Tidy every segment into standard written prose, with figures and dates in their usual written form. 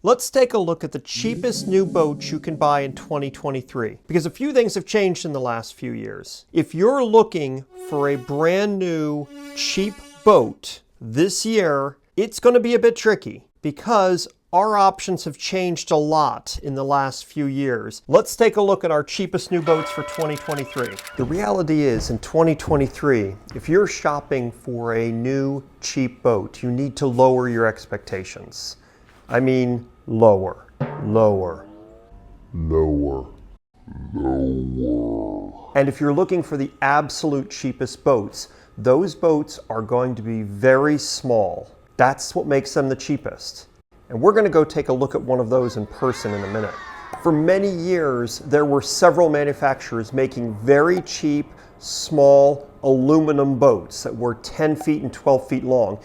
Let's take a look at the cheapest new boats you can buy in 2023, because a few things have changed in the last few years. If you're looking for a brand new, cheap boat this year, it's going to be a bit tricky because our options have changed a lot in the last few years. Let's take a look at our cheapest new boats for 2023. The reality is, in 2023, if you're shopping for a new, cheap boat, you need to lower your expectations. I mean, lower. And if you're looking for the absolute cheapest boats, those boats are going to be very small. That's what makes them the cheapest. And we're going to go take a look at one of those in person in a minute. For many years, there were several manufacturers making very cheap, small aluminum boats that were 10 feet and 12 feet long.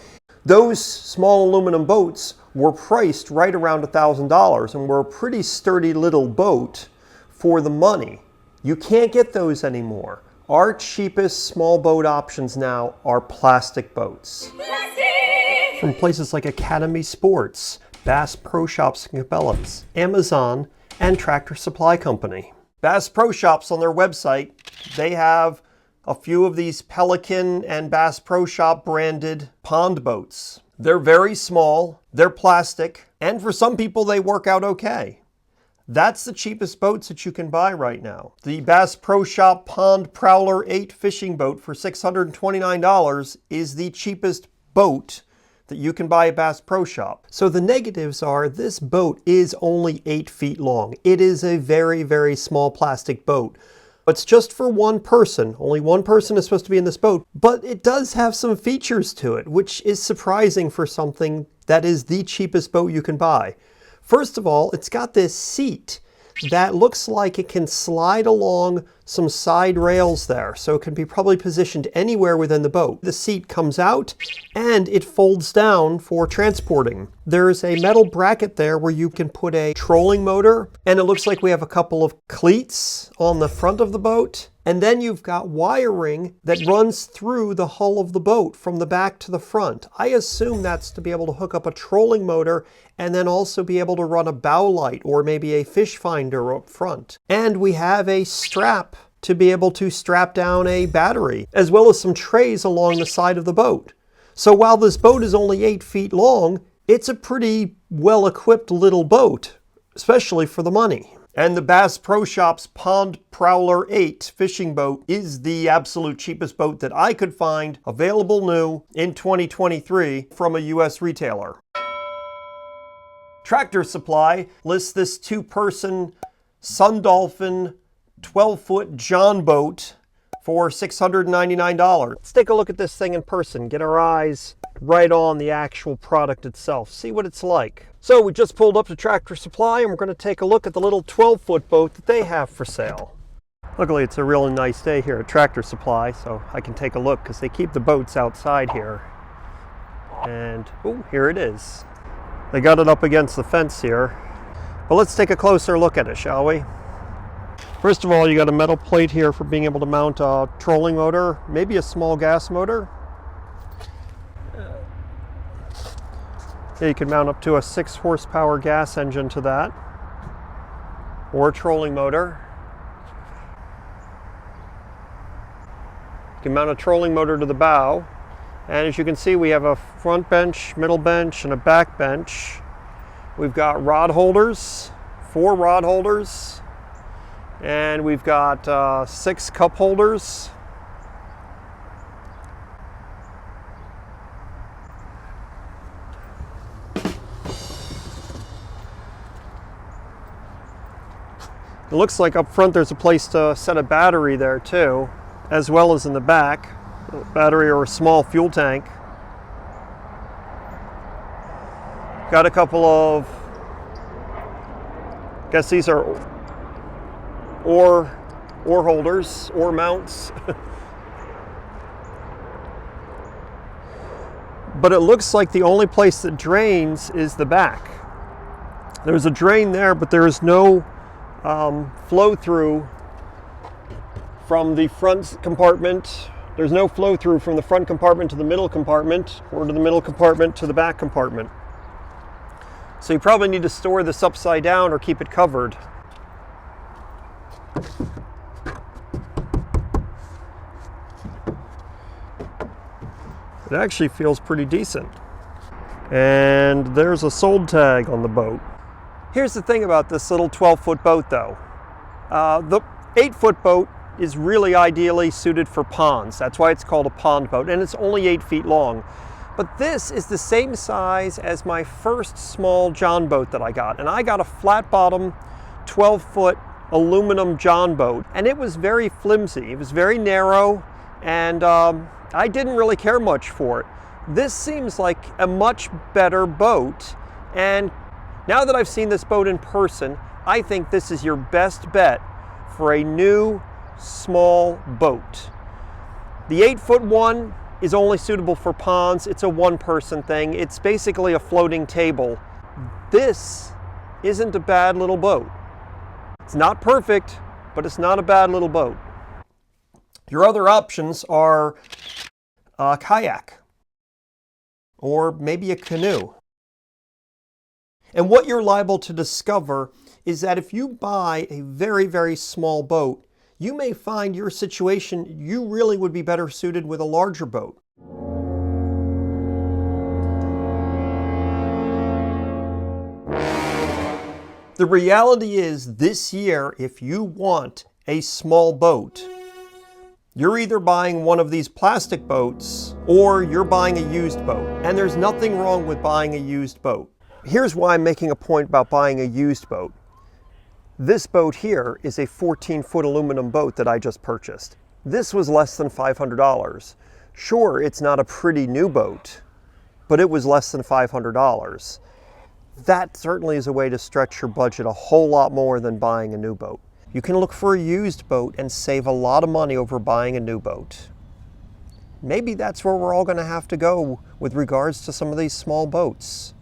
Those small aluminum boats were priced right around $1,000 and were a pretty sturdy little boat for the money. You can't get those anymore. Our cheapest small boat options now are plastic boats. From places like Academy Sports, Bass Pro Shops and Cabela's, Amazon, and Tractor Supply Company. Bass Pro Shops, on their website, they have a few of these Pelican and Bass Pro Shop branded pond boats. They're very small, they're plastic, and for some people they work out okay. That's the cheapest boats that you can buy right now. The Bass Pro Shop Pond Prowler 8 fishing boat for $629 is the cheapest boat that you can buy at Bass Pro Shop. So the negatives are this boat is only 8 feet long. It is a very, very small plastic boat. It's just for one person. Only one person is supposed to be in this boat, but it does have some features to it, which is surprising for something that is the cheapest boat you can buy. First of all, it's got this seat that looks like it can slide along some side rails there, so it can be probably positioned anywhere within the boat. The seat comes out and it folds down for transporting. There's a metal bracket there where you can put a trolling motor, and it looks like we have a couple of cleats on the front of the boat. And then you've got wiring that runs through the hull of the boat from the back to the front. I assume that's to be able to hook up a trolling motor and then also be able to run a bow light or maybe a fish finder up front. And we have a strap to be able to strap down a battery, as well as some trays along the side of the boat. So while this boat is only 8 feet long, it's a pretty well-equipped little boat, especially for the money. And the Bass Pro Shops Pond Prowler 8 fishing boat is the absolute cheapest boat that I could find available new in 2023 from a US retailer. Tractor Supply lists this two-person Sun Dolphin 12-foot Jon Boat for $699. Let's take a look at this thing in person, get our eyes right on the actual product itself, see what it's like. So we just pulled up to Tractor Supply and we're going to take a look at the little 12-foot boat that they have for sale. Luckily it's a really nice day here at Tractor Supply, so I can take a look because they keep the boats outside here. And oh, here it is. They got it up against the fence here. But let's take a closer look at it, shall we? First of all, you got a metal plate here for being able to mount a trolling motor, maybe a small gas motor. Yeah, you can mount up to a 6 horsepower gas engine to that, or a trolling motor. You can mount a trolling motor to the bow, and as you can see, we have a front bench, middle bench, and a back bench. We've got rod holders, 4 rod holders, and we've got 6 cup holders. It looks like up front there's a place to set a battery there too, as well as in the back, a battery or a small fuel tank. Got a couple of, I guess these are oar holders, oar mounts. But it looks like the only place that drains is the back. There's a drain there, but there is no flow through from the front compartment. There's no flow through from the front compartment to the middle compartment, or to the middle compartment to the back compartment. So you probably need to store this upside down or keep it covered. It actually feels pretty decent. And there's a sold tag on the boat. Here's the thing about this little 12-foot boat though. The 8-foot boat is really ideally suited for ponds. That's why it's called a pond boat, and it's only 8 feet long. But this is the same size as my first small Jon Boat that I got. And I got a flat bottom 12-foot aluminum Jon Boat, and it was very flimsy. It was very narrow, and I didn't really care much for it. This seems like a much better boat, and now that I've seen this boat in person, I think this is your best bet for a new small boat. The 8-foot one is only suitable for ponds. It's a one-person thing. It's basically a floating table. This isn't a bad little boat. It's not perfect, but it's not a bad little boat. Your other options are a kayak or maybe a canoe. And what you're liable to discover is that if you buy a very, very small boat, you may find your situation, you really would be better suited with a larger boat. The reality is this year, if you want a small boat, you're either buying one of these plastic boats or you're buying a used boat. And there's nothing wrong with buying a used boat. Here's why I'm making a point about buying a used boat. This boat here is a 14-foot aluminum boat that I just purchased. This was less than $500. Sure, it's not a pretty new boat, but it was less than $500. That certainly is a way to stretch your budget a whole lot more than buying a new boat. You can look for a used boat and save a lot of money over buying a new boat. Maybe that's where we're all going to have to go with regards to some of these small boats,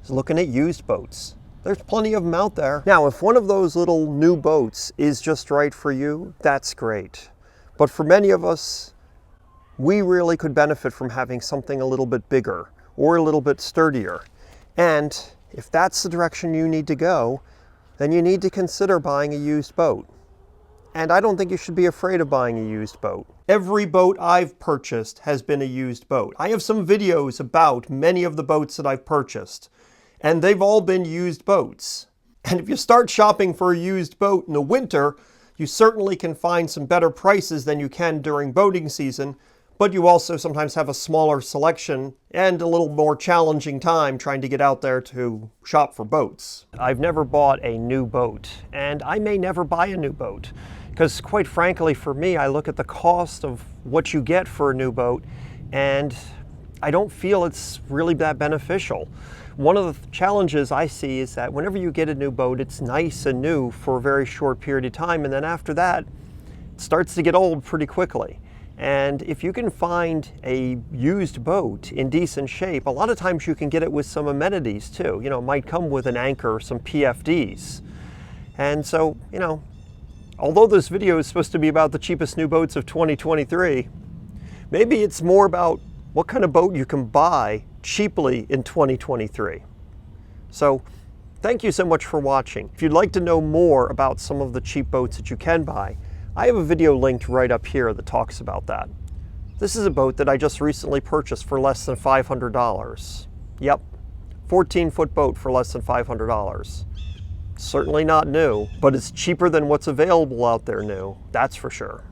is looking at used boats. There's plenty of them out there. Now, if one of those little new boats is just right for you, that's great. But for many of us, we really could benefit from having something a little bit bigger or a little bit sturdier. And if that's the direction you need to go, then you need to consider buying a used boat. And I don't think you should be afraid of buying a used boat. Every boat I've purchased has been a used boat. I have some videos about many of the boats that I've purchased, and they've all been used boats. And if you start shopping for a used boat in the winter, you certainly can find some better prices than you can during boating season, but you also sometimes have a smaller selection and a little more challenging time trying to get out there to shop for boats. I've never bought a new boat, and I may never buy a new boat, because quite frankly for me, I look at the cost of what you get for a new boat, and I don't feel it's really that beneficial. One of the challenges I see is that whenever you get a new boat, it's nice and new for a very short period of time, and then after that, it starts to get old pretty quickly. And if you can find a used boat in decent shape, a lot of times you can get it with some amenities too. You know, it might come with an anchor or some PFDs. And so, you know, although this video is supposed to be about the cheapest new boats of 2023, maybe it's more about what kind of boat you can buy cheaply in 2023. So, thank you so much for watching. If you'd like to know more about some of the cheap boats that you can buy, I have a video linked right up here that talks about that. This is a boat that I just recently purchased for less than $500. Yep, 14-foot boat for less than $500. Certainly not new, but it's cheaper than what's available out there new, that's for sure.